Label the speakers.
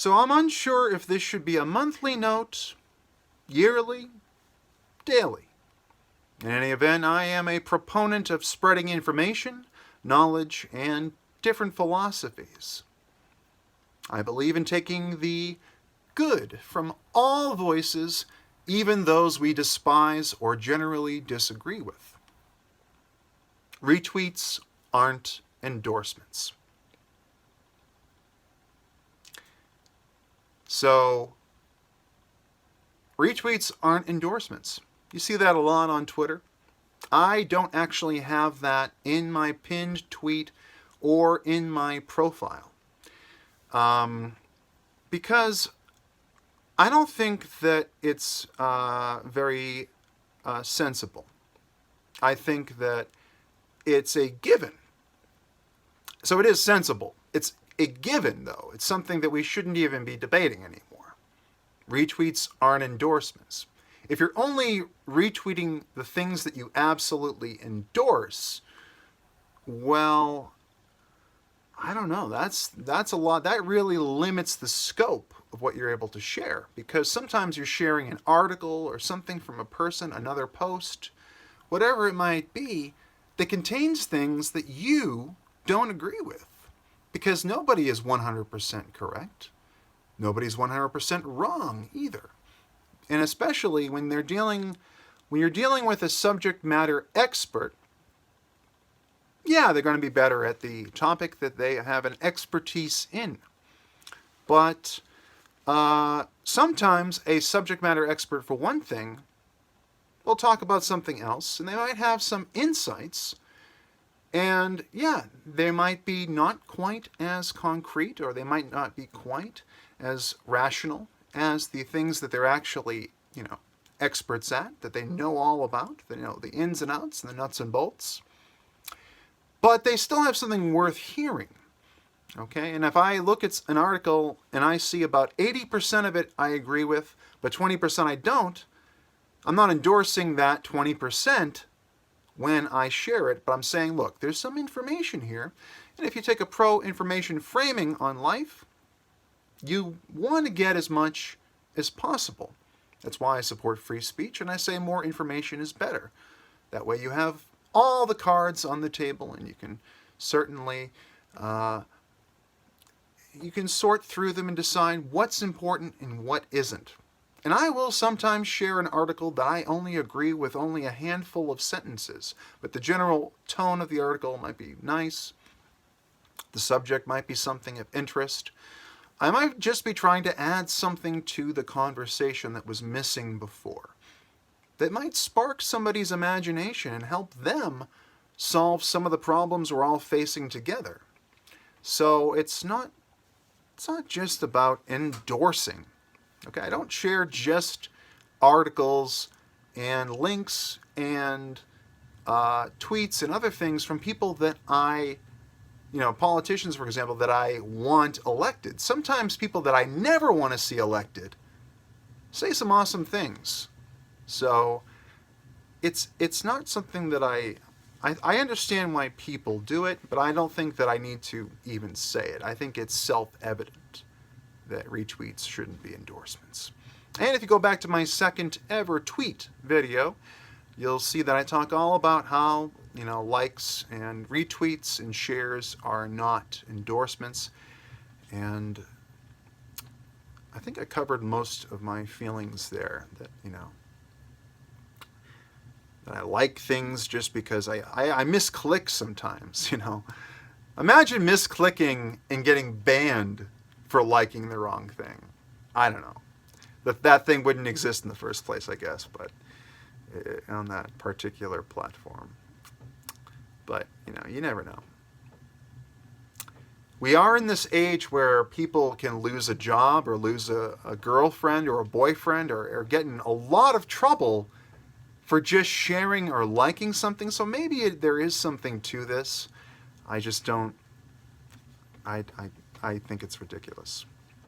Speaker 1: So I'm unsure if this should be a monthly note, yearly, daily. In any event, I am a proponent of spreading information, knowledge, and different philosophies. I believe in taking the good from all voices, even those we despise or generally disagree with. Retweets aren't endorsements. So, retweets aren't endorsements. You see that a lot on Twitter. I don't actually have that in my pinned tweet or in my profile. Because I don't think that it's very sensible. I think that it's a given. So it is sensible. It's a given, though. It's something that we shouldn't even be debating anymore. Retweets aren't endorsements. If you're only retweeting the things that you absolutely endorse, well, I don't know. That's a lot. That really limits the scope of what you're able to share, because sometimes you're sharing an article or something from a person, another post, whatever it might be, that contains things that you don't agree with, because nobody is 100% correct. Nobody's 100% wrong either. And especially when you're dealing with a subject matter expert, yeah, they're going to be better at the topic that they have an expertise in. But sometimes a subject matter expert for one thing will talk about something else, and they might have some insights. And yeah, they might be not quite as concrete, or they might not be quite as rational as the things that they're actually, experts at, that they know all about, they know the ins and outs and the nuts and bolts. But they still have something worth hearing. Okay, and if I look at an article and I see about 80% of it I agree with, but 20% I don't, I'm not endorsing that 20% when I share it, but I'm saying, look, there's some information here, and if you take a pro-information framing on life, you want to get as much as possible. That's why I support free speech, and I say more information is better. That way you have all the cards on the table, and you can certainly you can sort through them and decide what's important and what isn't. And I will sometimes share an article that I only agree with only a handful of sentences, but the general tone of the article might be nice. The subject might be something of interest. I might just be trying to add something to the conversation that was missing before, that might spark somebody's imagination and help them solve some of the problems we're all facing together. So it's not just about endorsing. Okay, I don't share just articles and links and tweets and other things from people that politicians, for example, that I want elected. Sometimes people that I never want to see elected say some awesome things. So it's not something that I understand why people do it, but I don't think that I need to even say it. I think it's self-evident that retweets shouldn't be endorsements. And if you go back to my second ever tweet video, you'll see that I talk all about how, likes and retweets and shares are not endorsements. And I think I covered most of my feelings there, that, that I like things just because I misclick sometimes, Imagine misclicking and getting banned for liking the wrong thing. I don't know. That thing wouldn't exist in the first place, I guess, but on that particular platform. But, you never know. We are in this age where people can lose a job or lose a girlfriend or a boyfriend or get in a lot of trouble for just sharing or liking something. So maybe there is something to this. I just don't. I think it's ridiculous.